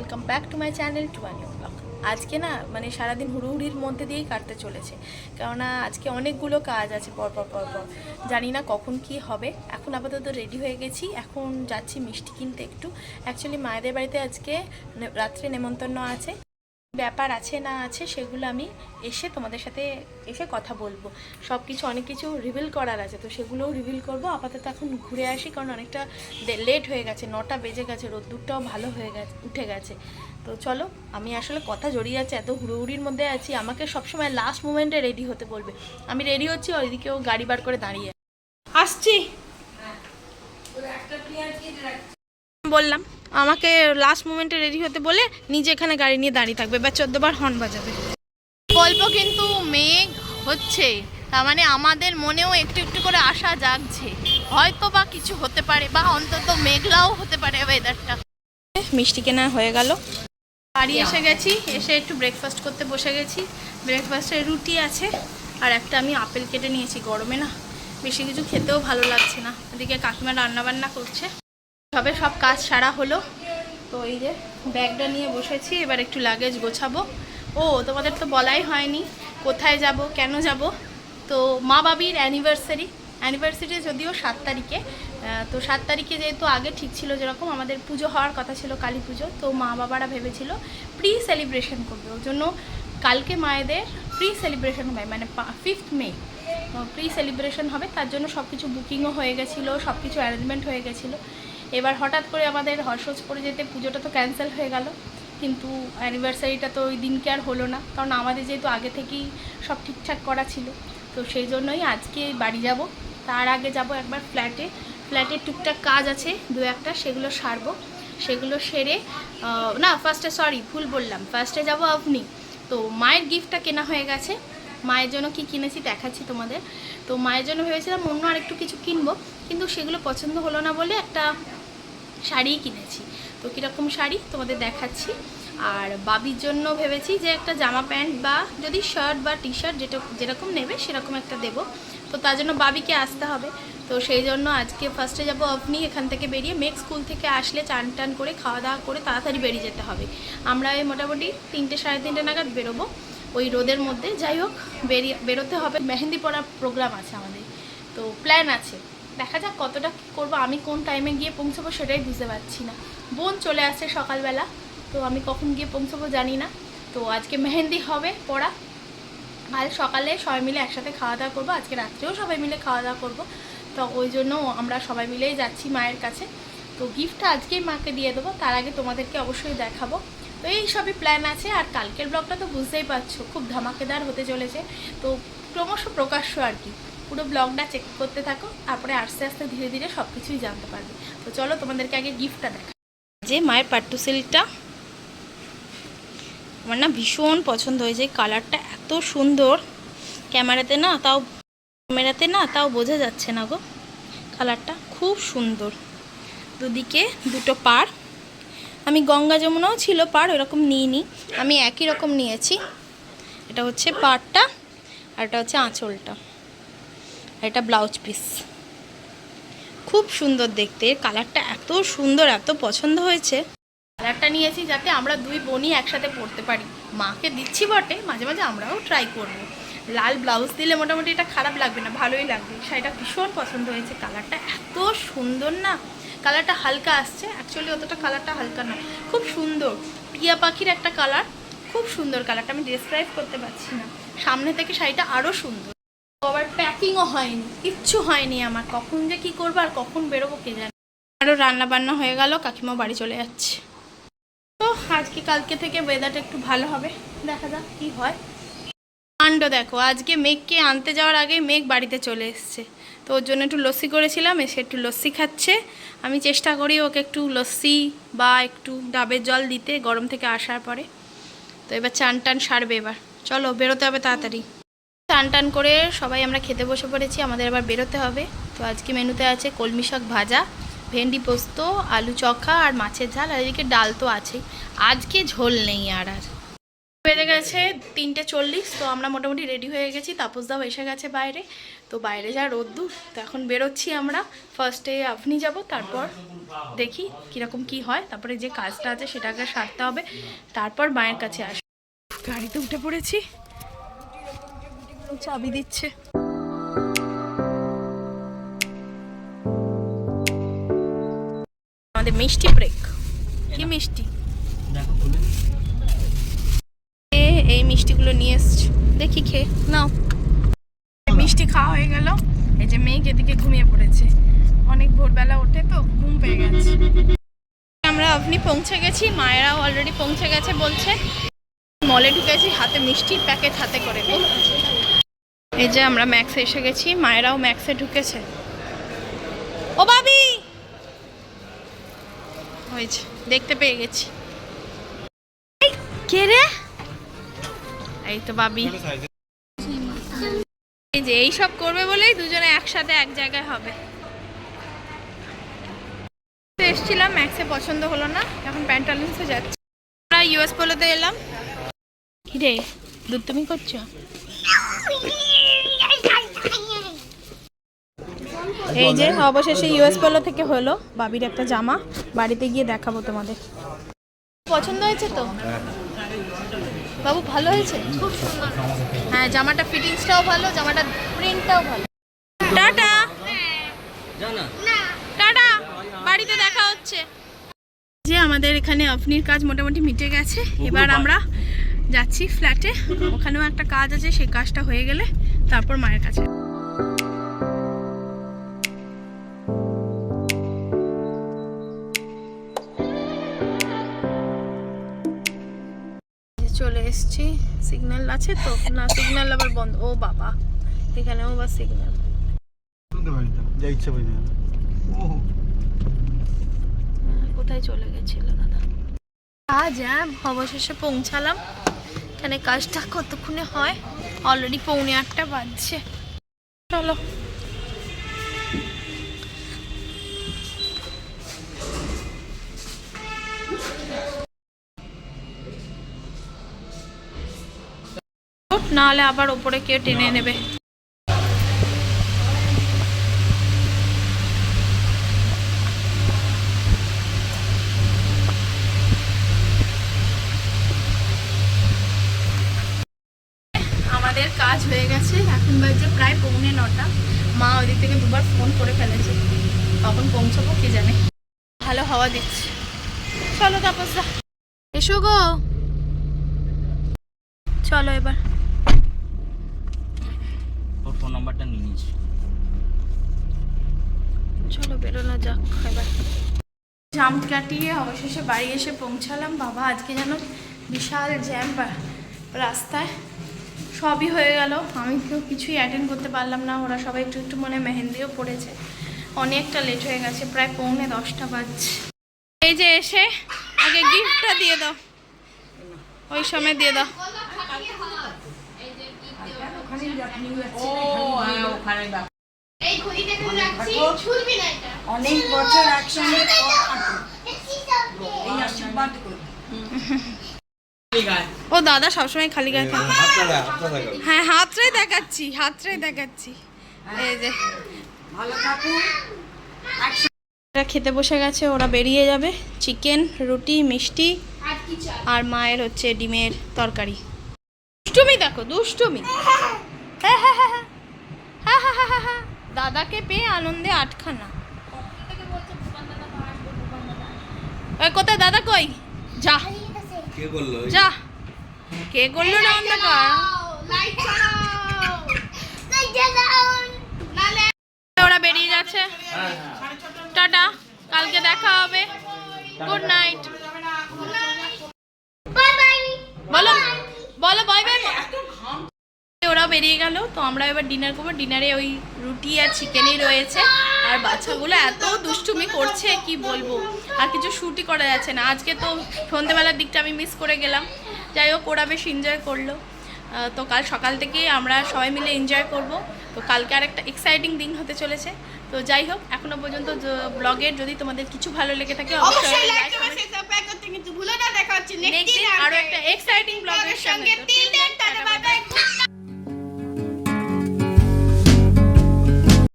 Welcome back to my channel to new blog. আজকে না মানে সারাদিন হুড়োহুড়ির মধ্যে দিয়েই কাটতে চলেছে, কেননা আজকে অনেকগুলো কাজ আছে পর পর জানি না কখন কি হবে। এখন আপাতত রেডি হয়ে গেছি, এখন যাচ্ছি মিষ্টি কিনতে একটু। অ্যাকচুয়ালি মায়েদের বাড়িতে আজকে রাত্রে নেমন্তন্ন আছে, ব্যাপার আছে না আছে সেগুলো আমি এসে তোমাদের সাথে এসে কথা বলবো। সব কিছু অনেক কিছু রিভিল করার আছে, তো সেগুলোও রিভিল করবো। আপাতত এখন ঘুরে আসি, কারণ অনেকটা লেট হয়ে গেছে, 9টা বেজে গেছে, রোদ্দুরটাও ভালো হয়ে গেছে, উঠে গেছে। তো চলো, আমি আসলে কথা জড়িয়ে যাচ্ছে, এত হুড়োহুড়ির মধ্যে আছি, আমাকে সবসময় লাস্ট মোমেন্টে রেডি হতে বলবে। আমি রেডি হচ্ছি, ওইদিকেও গাড়ি বার করে দাঁড়িয়ে আসছি। বললাম আমাকে লাস্ট মোমেন্টে রেডি হতে বলে নিজে এখানে গাড়ি নিয়ে দাঁড়িয়ে থাকবে, বা 14 বার হর্ন বাজাবে। গল্প কিন্তু মেঘ হচ্ছে, তার মানে আমাদের মনেও একটু একটু করে আশা জাগছে, হয়তো বা কিছু হতে পারে, বা অন্তত মেঘলাও হতে পারে ওয়েদারটা। মিষ্টি কেনা হয়ে গেল, বাড়ি এসে গেছি, এসে একটু ব্রেকফাস্ট করতে বসে গেছি। ব্রেকফাস্টে রুটি আছে, আর একটা আমি আপেল কেটে নিয়েছি। গরমে না বেশি কিছু খেতেও ভালো লাগছে না, এদিকে কাকিমা রান্নাবান্না করছে। সবে সব কাজ সারা হলো, তো এই যে ব্যাগটা নিয়ে বসেছি, এবার একটু লাগেজ গোছাবো। ও তোমাদের তো বলাই হয়নি কোথায় যাব, কেন যাব। তো মা বাবির অ্যানিভার্সারি যদিও 7 তারিখে, তো 7 তারিখে যেহেতু আগে ঠিক ছিল, যেরকম আমাদের পুজো হওয়ার কথা ছিল কালী পুজো, তো মা বাবারা ভেবেছিল প্রি সেলিব্রেশন করবে। ওর জন্য কালকে মায়েদের প্রি সেলিব্রেশন হবে, মানে 5th মে প্রি সেলিব্রেশন হবে। তার জন্য সব কিছু বুকিংও হয়ে গেছিলো, সব কিছু অ্যারেঞ্জমেন্ট হয়ে গেছিলো। এবার হঠাৎ করে আমাদের হর্ষোজ পড়ে যেতে পুজোটা তো ক্যান্সেল হয়ে গেল, কিন্তু অ্যানিভার্সারিটা তো ওই দিনকে আর হলো না, কারণ আমাদের যেহেতু আগে থেকেই সব ঠিকঠাক করা ছিল। তো সেই জন্যই আজকে বাড়ি যাব। তার আগে যাব একবার ফ্ল্যাটে টুকটাক কাজ আছে 2-1টা, সেগুলো সারবো। সেগুলো সেরে না ভুল বললাম, ফার্স্টে যাব আপনি। তো মায়ের গিফটটা কেনা হয়ে গেছে, মায়ের জন্য কি কিনেছি দেখাচ্ছি তোমাদের। তো মায়ের জন্য ভেবেছিলাম অন্য আর একটু কিছু কিনবো, কিন্তু সেগুলো পছন্দ হলো না বলে একটা শাড়িই কিনেছি। তো কীরকম শাড়ি তোমাদের দেখাচ্ছি। আর বাবির জন্য ভেবেছি যে একটা জামা প্যান্ট, বা যদি শার্ট বা টি শার্ট যেরকম নেবে সেরকম একটা দেবো। তো তার জন্য বাবিকে আসতে হবে। তো সেই জন্য আজকে ফার্স্টে যাবো আপনি, এখান থেকে বেরিয়ে মেঘ স্কুল থেকে আসলে চান টান করে খাওয়া দাওয়া করে তাড়াতাড়ি বেরিয়ে যেতে হবে। আমরা এই মোটামুটি 3টে সাড়ে 3টে নাগাদ বেরোবো, ওই রোদের মধ্যে। যাই হোক, বেরোতে হবে। মেহেন্দি পড়ার প্রোগ্রাম আছে আমাদের, তো প্ল্যান আছে, দেখা যাক কতটা কী করবো। আমি কোন টাইমে গিয়ে পৌঁছাবো সেটাই বুঝতে পারছি না। বোন চলে আসছে সকালবেলা, তো আমি কখন গিয়ে পৌঁছাবো জানি না। তো আজকে মেহেন্দি হবে পড়া, কাল সকালে সবাই মিলে একসাথে খাওয়া দাওয়া করবো, আজকে রাত্রেও সবাই মিলে খাওয়া দাওয়া করবো। তো ওই জন্য আমরা সবাই মিলেই যাচ্ছি মায়ের কাছে। তো গিফটটা আজকেই মাকে দিয়ে দেবো, তার আগে তোমাদেরকে অবশ্যই দেখাবো। তো এই সবই প্ল্যান আছে। আর কালকের ব্লগটা তো বুঝতেই পারছো, খুব ধামাকেদার হতে চলেছে। তো ক্রমশ প্রকাশ্য আর কি, পুরো ব্লগটা চেক করতে থাকো, তারপরে আস্তে আস্তে ধীরে ধীরে সব কিছুই জানতে পারবে। তো চলো তোমাদেরকে আগে গিফটটা দেখা। যে মায়ের পাট্টু সিল্কটা আমার না ভীষণ পছন্দ হয়েছে, কালারটা এত সুন্দর, ক্যামেরাতে না তাও বোঝা যাচ্ছে না গো, কালারটা খুব সুন্দর। দুদিকে দুটো পাড়, আমি গঙ্গা যমুনাও ছিল পাড়, ওরকম নিইনি, আমি একই রকম নিয়েছি। এটা হচ্ছে পাড়টা, আর এটা হচ্ছে আঁচলটা, আর এটা ব্লাউজ পিস। খুব সুন্দর দেখতে, কালারটা এত সুন্দর, এত পছন্দ হয়েছে। কালারটা নিয়েছি যাতে আমরা দুই বোনই একসাথে পরতে পারি। মাকে দিচ্ছি বটে, মাঝে মাঝে আমরাও ট্রাই করবো। লাল ব্লাউজ দিলে মোটামুটি এটা খারাপ লাগবে না, ভালোই লাগবে। শাড়িটা ভীষণ পছন্দ হয়েছে, কালারটা এত সুন্দর না, কালারটা হালকা আসছে, অ্যাকচুয়ালি অতটা কালারটা হালকা না, খুব সুন্দর, টিয়া পাখির একটা কালার, খুব সুন্দর কালারটা, আমি ডেসক্রাইব করতে পারছি না। সামনে থেকে শাড়িটা আরও সুন্দর, আবার প্যাকিংও হয়নি, কিচ্ছু হয়নি আমার, কখন যে কী করবো আর কখন বেরোবো কে জানে। আরও রান্না বান্না হয়ে গেল, কাকিমা বাড়ি চলে যাচ্ছে। তো আজকে কালকে থেকে ওয়েদারটা একটু ভালো হবে, দেখা যাক কী হয়। কাণ্ড দেখো, আজকে মেঘকে আনতে যাওয়ার আগে মেঘ বাড়িতে চলে এসছে। তো ওর জন্য একটু লস্যি করেছিলাম, এসে একটু লস্যি খাচ্ছে। আমি চেষ্টা করি ওকে একটু লস্যি বা একটু ডাবের জল দিতে গরম থেকে আসার পরে। তো এবার চান টান সারবে, এবার চলো বেরোতে হবে তাড়াতাড়ি। চান টান করে সবাই আমরা খেতে বসে পড়েছি, আমাদের এবার বেরোতে হবে। তো আজকে মেনুতে আছে কলমি শাক ভাজা, ভেন্ডি পোস্ত, আলু চখা আর মাছের ঝাল, আর এদিকে ডাল তো আছেই, আজকে ঝোল নেই। আর বেজে গেছে 3:40, তো আমরা মোটামুটি রেডি হয়ে গেছি, তাপসদাও এসে গেছে বাইরে। তো বাইরে যা রোদ্দুর, তো এখন বেরোচ্ছি আমরা। ফার্স্টে আপনি যাব, তারপর দেখি কীরকম কি হয়, তারপরে যে কাজটা আছে সেটাকে সারতে হবে, তারপর মায়ের কাছে আসবো। গাড়িতে উঠে পড়েছি, চাবি দিচ্ছে। আমাদের মিষ্টি ব্রেক, কি মিষ্টি, এই মিষ্টিগুলো নিয়ে এসছি, দেখি খেয়ে নাও। মিষ্টি খাওয়া হয়ে গেল। এই যে মেঘ এদিকে ঘুমিয়ে পড়েছে, অনেক ভোরবেলা ওঠে তো ঘুম পেয়ে গেছে। আমরা আপনি পৌঁছে গেছি, মায়েরাও অলরেডি পৌঁছে গেছে বলছে। মলে ঢুকেছি, হাতে মিষ্টির প্যাকেট হাতে করে নেই। এই যে আমরা ম্যাক্সে এসে গেছি, মায়েরাও ম্যাক্সে ঢুকেছে। ও বাবি, হয়েছে, দেখতে পেয়ে গেছি। কে রে? এই তো বাবি। এই যে এইসব করবে বলেই দুজনে একসাথে এক জায়গায় হবে। এসেছিলাম, ম্যাক্সে পছন্দ হলো না, এখন প্যান্টালুন্সে যাচ্ছি। আমরা ইউএস পোলোতে এলাম। কি রে দুধ তুমি করছো? এই যে অবশেষে ইউএস পোলো থেকে হলো বাবির একটা জামা, বাড়িতে গিয়ে দেখাবো তোমাদের। পছন্দ হয়েছে তো বাবু? ভালো হয়েছে, খুব সুন্দর। হ্যাঁ, জামাটা ফিটিংসটাও ভালো, জামাটা প্রিন্টটাও ভালো। টাটা টাটা, বাড়িতে দেখা হচ্ছে। যে আমাদের এখানে আপনির কাজ মোটামুটি মিটে গেছে, এবার আমরা যাচ্ছি ফ্ল্যাটে, ওখানেও একটা কাজ আছে, সেই কাজটা হয়ে গেলে তারপর মায়ের কাছে। চলে এসছি, সিগন্যাল আছে তো না? সিগন্যাল আবার বন্ধ। ও বাবা, এখানেও আবার সিগন্যাল। কোথায় চলে গেছিল দাদা? আজ অবশেষে পৌঁছালাম। এখানে কাজটা কতক্ষণে হয়? অলরেডি 7:45 বাজছে। চলো। নাহলে আবার ওপরে কেউ টেনে নেবে। আমাদের কাজ হয়ে গেছে, এখন বাজে প্রায় 8:45। মা ওই দিক থেকে দুবার ফোন করে ফেলেছে, কখন পৌঁছাবো কি জানে। ভালো হাওয়া দিচ্ছে। চলো তাপসদা, এসো গো, চলো এবার। ফোন নাম্বারটা নিয়ে নিয়েছি, চলো বেরোনো যাক এবার। জাম কাটিয়ে অবশেষে বাড়ি এসে পৌঁছালাম। বাবা আজকে যেন বিশাল জ্যাম রাস্তায়, সবই হয়ে গেল, আমি তো কিছুই অ্যাটেন্ড করতে পারলাম না। ওরা সবাই একটু একটু মনে মেহেন্দিও পড়েছে, অনেকটা লেট হয়ে গেছে, প্রায় 9:45 বাজছে। এই যে এসে আগে গিফটটা দিয়ে দাও, ওই সময় দিয়ে দাও। অনেক বছর একসঙ্গে ও দাদা সবসময় খালি গায়ে থাকে। হ্যাঁ, হাতটাই দেখাচ্ছি, হাতটাই দেখাচ্ছি। এই যে ওরা খেতে বসে গেছে, ওরা বেরিয়ে যাবে। চিকেন, রুটি, মিষ্টি আর মায়ের হচ্ছে ডিমের তরকারি। দুষ্টুমি দেখো, দুষ্টুমি। হ্যাঁ হ্যাঁ হ্যাঁ হ্যাঁ হ্যাঁ হ্যাঁ হ্যাঁ, দাদাকে পেয়ে আনন্দে আটখানা। কোথায় দাদা? কই যা, যা। কে করলো না অন্ধকার? ওরা বেরিয়ে যাচ্ছে, টাটা, কালকে দেখা হবে, গুড নাইট। বলো বলো বাই বাই। ওরা বেরিয়ে গেল, তো আমরা এবার ডিনার করবো। ডিনারে ওই রুটি আর চিকেনই রয়েছে, আর বাচ্চাগুলো এত দুষ্টুমি করছে কি বলবো, আর কিছু শ্যুটই করা যাচ্ছে না। আজকে তো সন্ধ্যেবেলার দিকটা আমি মিস করে গেলাম, যাই হোক ওরা বেশ এনজয় করলো। তো কাল সকাল থেকে আমরা সবাই মিলে এনজয় করব। তো কালকে আর একটা এক্সাইটিং দিন হতে চলেছে। তো যাই হোক, এখনো পর্যন্ত ব্লগের যদি তোমাদের কিছু ভালো লেগে থাকে অবশ্যই লাইক কমেন্ট সাবস্ক্রাইব করতে কিন্তু ভুলো না। দেখা হচ্ছে নেক্সট দিন আরো একটা এক্সাইটিং ব্লগের সঙ্গে।